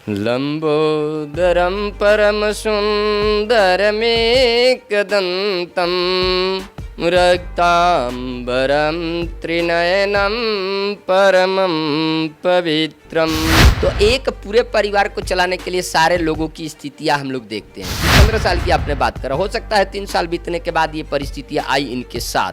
लंबोदरं परमसुन्दरमेकदन्तं रक्तांबरं त्रिनयनं परमं पवित्रम। तो एक पूरे परिवार को चलाने के लिए सारे लोगों की स्थितियां हम लोग देखते हैं। 15 साल की आपने बात करा, हो सकता है 3 साल बीतने के बाद ये परिस्थितियां आई इनके साथ।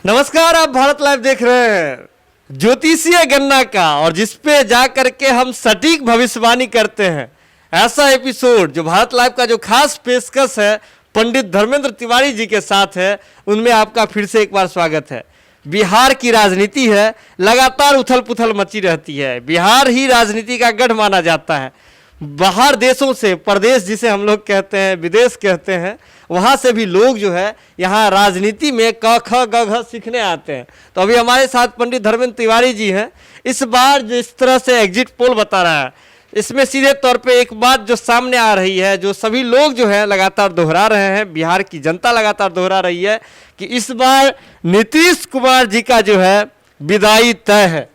नमस्कार, आप भारत लाइव देख रहे हैं। ज्योतिषीय गणना का और जिसपे जा करके हम सटीक भविष्यवाणी करते हैं, ऐसा एपिसोड जो भारत लाइव का जो खास पेशकश है पंडित धर्मेंद्र तिवारी जी के साथ है, उनमें आपका फिर से एक बार स्वागत है। बिहार की राजनीति है, लगातार उथल पुथल मची रहती है। बिहार ही राजनीति का गढ़ माना जाता है। बाहर देशों से, प्रदेश जिसे हम लोग कहते हैं, विदेश कहते हैं, वहाँ से भी लोग जो है यहाँ राजनीति में क ख ग घ सीखने आते हैं। तो अभी हमारे साथ पंडित धर्मेंद्र तिवारी जी हैं। इस बार जिस तरह से एग्जिट पोल बता रहा है, इसमें सीधे तौर पे एक बात जो सामने आ रही है, जो सभी लोग जो है लगातार दोहरा रहे हैं, बिहार की जनता लगातार दोहरा रही है कि इस बार नीतीश कुमार जी का जो है विदाई तय है।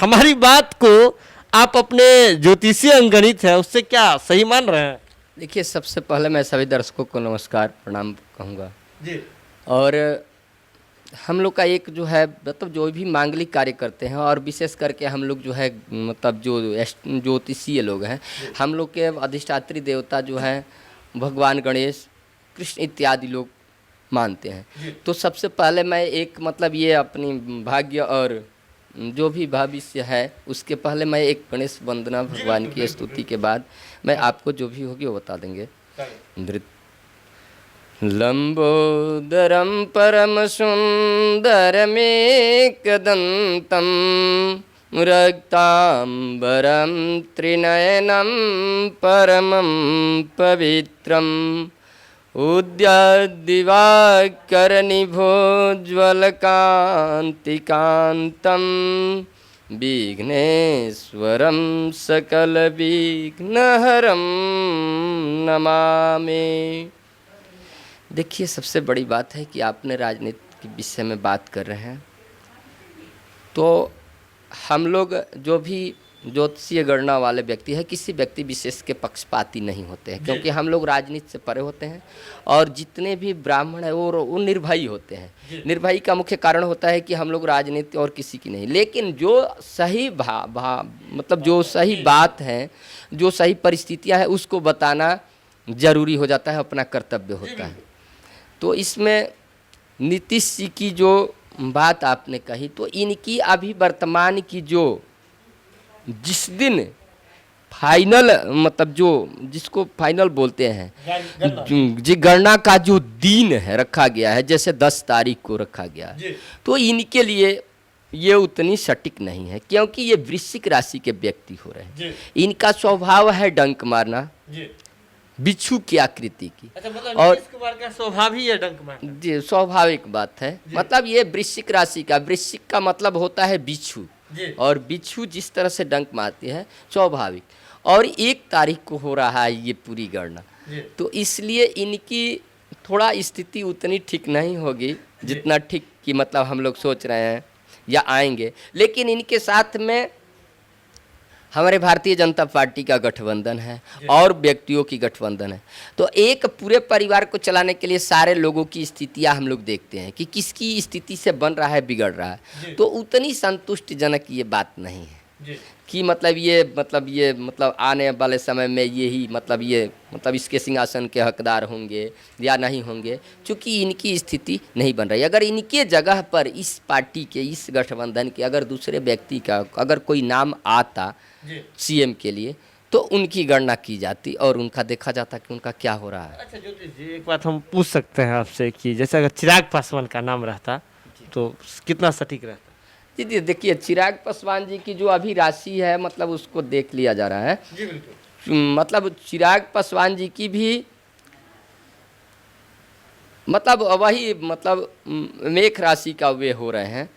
हमारी बात को आप अपने ज्योतिषीय अंगणित है उससे क्या सही मान रहे हैं? देखिए, सबसे पहले मैं सभी दर्शकों को नमस्कार प्रणाम कहूँगा जी। और हम लोग का एक जो है मतलब जो भी मांगलिक कार्य करते हैं और विशेष करके हम लोग जो है मतलब जो ज्योतिषीय लोग हैं, हम लोग के अधिष्ठात्री देवता जो है भगवान गणेश, कृष्ण इत्यादि लोग मानते हैं। तो सबसे पहले मैं एक मतलब ये अपनी भाग्य और जो भी भविष्य है उसके पहले मैं एक गणेश वंदना भगवान की स्तुति के बाद मैं आपको जो भी होगी वो बता देंगे। लंबोदरं परमसुन्दरमेकदन्तं रक्तांबरं त्रिनयनं परमं पवित्रम् उद्याद्दिवाकरनिभोज्ज्वलकान्तिकान्तं विघ्नेश्वरं सकलविघ्नहरं नमामि। देखिए, सबसे बड़ी बात है कि आपने राजनीति के विषय में बात कर रहे हैं, तो हम लोग जो भी ज्योतिषीय गणना वाले व्यक्ति है, किसी व्यक्ति विशेष के पक्षपाती नहीं होते हैं, क्योंकि हम लोग राजनीति से परे होते हैं और जितने भी ब्राह्मण हैं वो निर्भयी होते हैं। निर्भयी का मुख्य कारण होता है कि हम लोग राजनीति और किसी की नहीं, लेकिन जो सही मतलब जो सही बात है, जो सही परिस्थितियाँ हैं उसको बताना जरूरी हो जाता है, अपना कर्तव्य होता है। तो इसमें नीतीश जी की जो बात आपने कही, तो इनकी अभी वर्तमान की जो जिस दिन फाइनल मतलब जो जिसको फाइनल बोलते हैं जी, गणना का जो दिन है रखा गया है, जैसे 10 तारीख को रखा गया है, तो इनके लिए ये उतनी सटीक नहीं है, क्योंकि ये वृश्चिक राशि के व्यक्ति हो रहे हैं। इनका स्वभाव है डंक मारना, बिच्छू की आकृति की। अच्छा, मतलब और नीतीश कुमार का स्वभाव ही है डंक मारना। जी, स्वाभाविक बात है। मतलब ये वृश्चिक राशि का, वृश्चिक का मतलब होता है बिच्छू, और बिच्छू जिस तरह से डंक मारती है स्वाभाविक। और 1 तारीख को हो रहा है ये पूरी गणना, तो इसलिए इनकी थोड़ा स्थिति उतनी ठीक नहीं होगी जितना ठीक कि मतलब हम लोग सोच रहे हैं या आएंगे। लेकिन इनके साथ में हमारे भारतीय जनता पार्टी का गठबंधन है और व्यक्तियों की गठबंधन है। तो एक पूरे परिवार को चलाने के लिए सारे लोगों की स्थितियां हम लोग देखते हैं कि किसकी स्थिति से बन रहा है, बिगड़ रहा है। तो उतनी संतुष्टिजनक ये बात नहीं है कि मतलब ये आने वाले समय में ये मतलब इसके सिंहासन के हकदार होंगे या नहीं होंगे, क्योंकि इनकी स्थिति नहीं बन रही। अगर इनके जगह पर इस पार्टी के, इस गठबंधन के अगर दूसरे व्यक्ति का अगर कोई नाम आता सीएम के लिए, तो उनकी गणना की जाती और उनका देखा जाता कि उनका क्या हो रहा है। अच्छा ज्योतिष जी, एक बात हम पूछ सकते हैं आपसे कि जैसे अगर चिराग पासवान का नाम रहता तो कितना सटीक रहता? जी, देखिए, चिराग पासवान जी की जो अभी राशि है मतलब उसको देख लिया जा रहा है। जी बिल्कुल। मतलब चिराग पासवान जी की भी मतलब वही मतलब मेष राशि का वे हो रहे हैं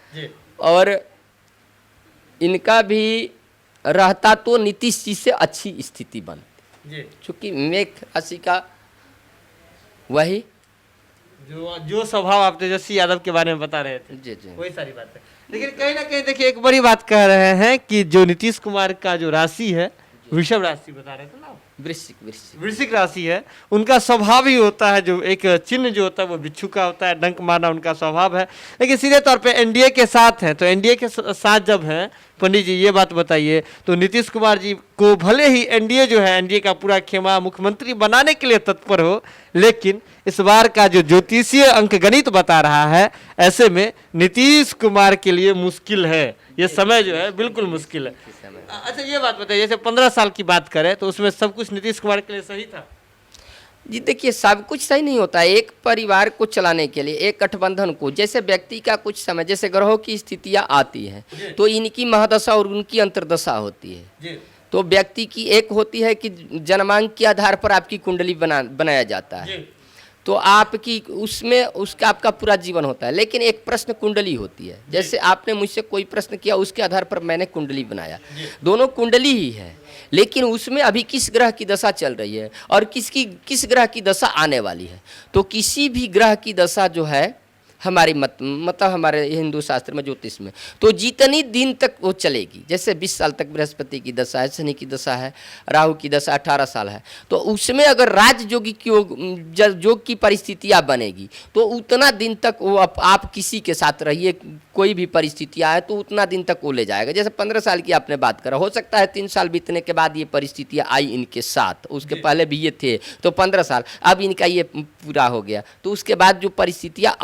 और इनका भी रहता तो नीतीश जी से अच्छी स्थिति बनती, क्योंकि मेष राशि का वही जो स्वभाव आप तेजस्वी यादव के बारे में बता रहे थे, जी जी। वही सारी बात है। लेकिन कहीं ना कहीं देखिए एक बड़ी बात कह रहे हैं कि जो नीतीश कुमार का जो राशि है, वृषभ राशि बता रहे थे ना, वृश्चिक वृश्चिक वृश्चिक राशि है, उनका स्वभाव ही होता है, जो एक चिन्ह जो होता है वो बिच्छू का होता है, डंक मारना उनका स्वभाव है। लेकिन सीधे तौर पे एनडीए के साथ हैं, तो एनडीए के साथ जब हैं, पंडित जी ये बात बताइए, तो नीतीश कुमार जी को भले ही एनडीए जो है, एनडीए का पूरा खेमा मुख्यमंत्री बनाने के लिए तत्पर हो, लेकिन इस बार का जो ज्योतिषीय अंकगणित बता रहा है, ऐसे में नीतीश कुमार के लिए मुश्किल है, ये समय जो है बिल्कुल मुश्किल है। अच्छा ये बात बताइए, जैसे 15 साल की बात करें तो उसमें सब कुछ नीतीश कुमार के लिए सही था? जी देखिए, सब कुछ सही नहीं होता है। एक परिवार को चलाने के लिए, एक गठबंधन को, जैसे व्यक्ति का कुछ समय, जैसे ग्रहों की स्थितियां आती हैं तो इनकी महादशा और उनकी अंतर्दशा होती है। तो व्यक्ति की एक होती है कि जन्मांक के आधार पर आपकी कुंडली बनाया जाता है, तो आपकी उसमें उसका आपका पूरा जीवन होता है। लेकिन एक प्रश्न कुंडली होती है, जैसे आपने मुझसे कोई प्रश्न किया, उसके आधार पर मैंने कुंडली बनाया, दोनों कुंडली ही है, लेकिन उसमें अभी किस ग्रह की दशा चल रही है और किस ग्रह की दशा आने वाली है। तो किसी भी ग्रह की दशा जो है हमारी मतलब हमारे हिंदू शास्त्र में, ज्योतिष में, तो जितनी दिन तक वो चलेगी, जैसे 20 साल तक बृहस्पति की दशा है, शनि की दशा है, राहु की दशा 18 साल है, तो उसमें अगर राजयोगी की योग की परिस्थितियाँ बनेगी तो उतना दिन तक वो आप किसी के साथ रहिए, कोई भी परिस्थिति आए तो उतना दिन तक वो ले जाएगा। जैसे 15 साल की आपने बात करा, हो सकता है 3 साल बीतने के बाद ये परिस्थितियाँ आई इनके साथ, उसके पहले भी ये थे तो 15 साल, अब इनका ये पूरा हो गया, तो उसके बाद जो परिस्थितियाँ,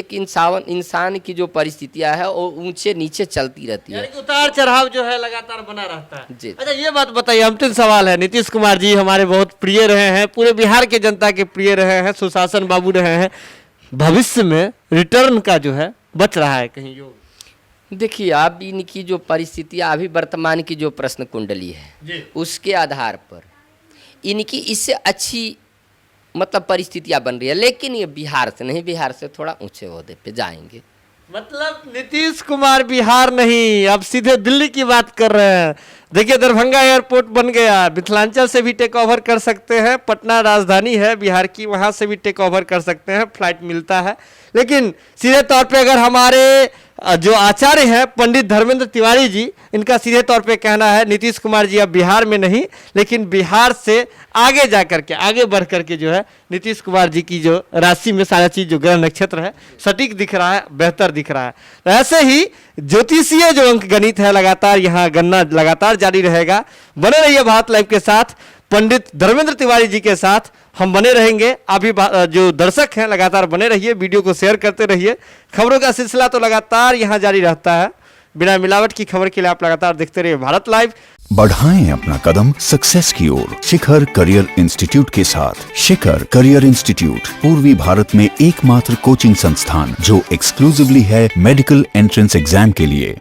एक इंसान की जो परिस्थितियाँ है वो ऊंचे नीचे चलती रहती है, उतार चढ़ाव जो है लगातार बना रहता है जी। अच्छा ये बात बताइए, अंतिम सवाल है, नीतीश कुमार जी हमारे बहुत प्रिय रहे हैं, पूरे बिहार के जनता के प्रिय रहे हैं, सुशासन बाबू रहे हैं, भविष्य में रिटर्न का जो है बच रहा है कहीं योग? देखिए, अब इनकी जो परिस्थितियाँ, अभी वर्तमान की जो प्रश्न कुंडली है उसके आधार पर इनकी इससे अच्छी मतलब परिस्थितियाँ बन रही है, लेकिन ये बिहार से नहीं, बिहार से थोड़ा ऊंचे ओहदे पे जाएंगे। मतलब नीतीश कुमार बिहार नहीं, अब सीधे दिल्ली की बात कर रहे हैं। देखिए दरभंगा एयरपोर्ट बन गया, मिथिलांचल से भी टेक ओवर कर सकते हैं, पटना राजधानी है बिहार की, वहाँ से भी टेक ओवर कर सकते हैं, फ्लाइट मिलता है। लेकिन सीधे तौर पे अगर हमारे जो आचार्य हैं पंडित धर्मेंद्र तिवारी जी, इनका सीधे तौर पे कहना है नीतीश कुमार जी अब बिहार में नहीं, लेकिन बिहार से आगे जा करके, आगे बढ़ करके जो है नीतीश कुमार जी की जो राशि में सारा चीज़ जो ग्रह नक्षत्र है सटीक दिख रहा है, बेहतर दिख रहा है। तो ऐसे ही ज्योतिषीय जो अंक गणित है लगातार यहाँ गणना लगातार जारी रहेगा। बने रहिए भारत लाइव के साथ, पंडित धर्मेंद्र तिवारी जी के साथ हम बने रहेंगे। अभी जो दर्शक हैं लगातार बने रहिए, वीडियो को शेयर करते रहिए। खबरों का सिलसिला तो लगातार यहाँ जारी रहता है, बिना मिलावट की खबर के लिए आप लगातार देखते रहिए भारत लाइव। बढ़ाएं अपना कदम सक्सेस की ओर शिखर करियर इंस्टीट्यूट के साथ। शिखर करियर इंस्टीट्यूट पूर्वी भारत में एकमात्र कोचिंग संस्थान जो एक्सक्लूसिवली है मेडिकल एंट्रेंस एग्जाम के लिए।